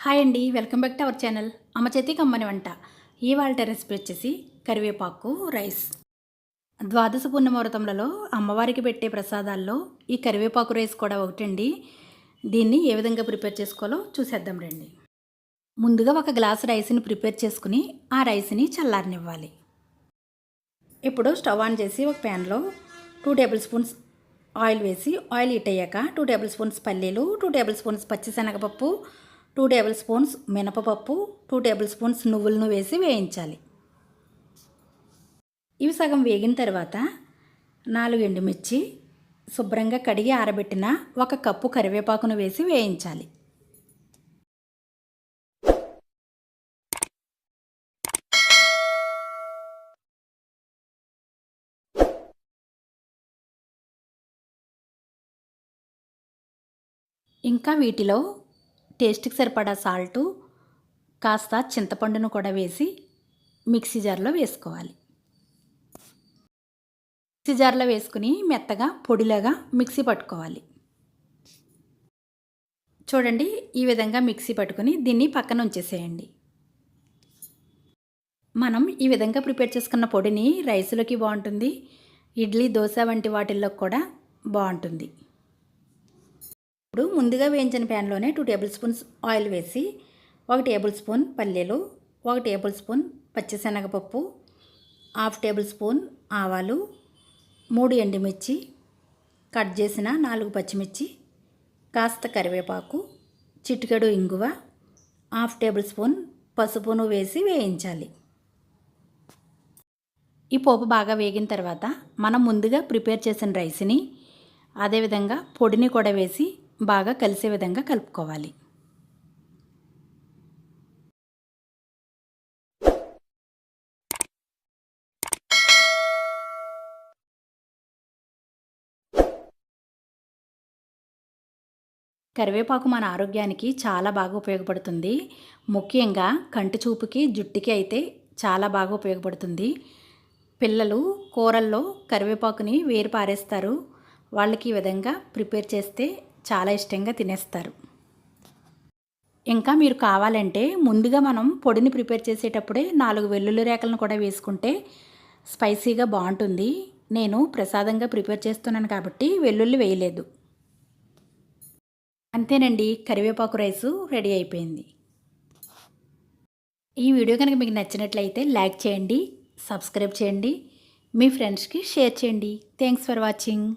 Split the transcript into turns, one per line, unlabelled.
Hi అండి, welcome back to our channel అమ్మ చేతి కమ్మని వంట. ఇవాళ రెసిపీ వచ్చేసి కరివేపాకు రైస్. ద్వాదశ పుణ్యముహూర్తములలో అమ్మవారికి పెట్టే ప్రసాదాల్లో ఈ కరివేపాకు రైస్ కూడా ఒకటండి. దీన్ని ఏ విధంగా ప్రిపేర్ చేసుకోవాలో చూసేద్దాం రండి. ముందుగా ఒక గ్లాస్ రైస్ని ప్రిపేర్ చేసుకుని ఆ రైస్ని చల్లారనివ్వాలి. ఇప్పుడు స్టవ్ ఆన్ చేసి ఒక ప్యాన్లో 2 టేబుల్ స్పూన్స్ ఆయిల్ వేసి ఆయిల్ హీట్ అయ్యాక 2 టేబుల్ స్పూన్స్ పల్లీలు, 2 టేబుల్ స్పూన్స్ పచ్చిశనగపప్పు, 2 టేబుల్ స్పూన్స్ మినపపప్పు, 2 టేబుల్ స్పూన్స్ నువ్వులను వేసి వేయించాలి. ఇవి సగం వేగిన తర్వాత 4 ఎండుమిర్చి, శుభ్రంగా కడిగి ఆరబెట్టిన 1 కప్పు కరివేపాకును వేసి వేయించాలి. ఇంకా వీటిలో టేస్ట్కి సరిపడా సాల్టు, కాస్త చింతపండును కూడా వేసి మిక్సీ జార్లో వేసుకోవాలి. మిక్సీ జార్లో వేసుకుని మెత్తగా పొడిలాగా మిక్సీ పట్టుకోవాలి. చూడండి, ఈ విధంగా మిక్సీ పట్టుకుని దీన్ని పక్కన ఉంచేసేయండి. మనం ఈ విధంగా ప్రిపేర్ చేసుకున్న పొడిని రైస్లోకి బాగుంటుంది, ఇడ్లీ, దోశ వంటి వాటిల్లో కూడా బాగుంటుంది. ఇప్పుడు ముందుగా వేయించిన ప్యాన్లోనే 2 టేబుల్ స్పూన్స్ ఆయిల్ వేసి 1 టేబుల్ స్పూన్ పల్లీలు, 1 టేబుల్ స్పూన్ పచ్చిశనగపప్పు, 1/2 టేబుల్ స్పూన్ ఆవాలు, 3 ఎండుమిర్చి, కట్ చేసిన 4 పచ్చిమిర్చి, కాస్త కరివేపాకు, చిటికెడు ఇంగువ, 1/2 టేబుల్ స్పూన్ పసుపును వేసి వేయించాలి. ఈ పోపు బాగా వేగిన తర్వాత మనం ముందుగా ప్రిపేర్ చేసిన రైస్ని, అదేవిధంగా పొడిని కూడా వేసి బాగా కలిసే విధంగా కలుపుకోవాలి. కరివేపాకు మన ఆరోగ్యానికి చాలా బాగా ఉపయోగపడుతుంది. ముఖ్యంగా కంటి చూపుకి, జుట్టుకి అయితే చాలా బాగా ఉపయోగపడుతుంది. పిల్లలు కూరల్లో కరివేపాకుని వేరు పారేస్తారు. వాళ్ళకి ఈ విధంగా ప్రిపేర్ చేస్తే చాలా ఇష్టంగా తినేస్తారు. ఇంకా మీరు కావాలంటే ముందుగా మనం పొడిని ప్రిపేర్ చేసేటప్పుడే 4 వెల్లుల్లి రేకలను కూడా వేసుకుంటే స్పైసీగా బాగుంటుంది. నేను ప్రసాదంగా ప్రిపేర్ చేస్తున్నాను కాబట్టి వెల్లుల్లి వేయలేదు. అంతేనండి, కరివేపాకు రైసు రెడీ అయిపోయింది. ఈ వీడియో కనుక మీకు నచ్చినట్లయితే లైక్ చేయండి, సబ్స్క్రైబ్ చేయండి, మీ ఫ్రెండ్స్కి షేర్ చేయండి. Thanks for watching.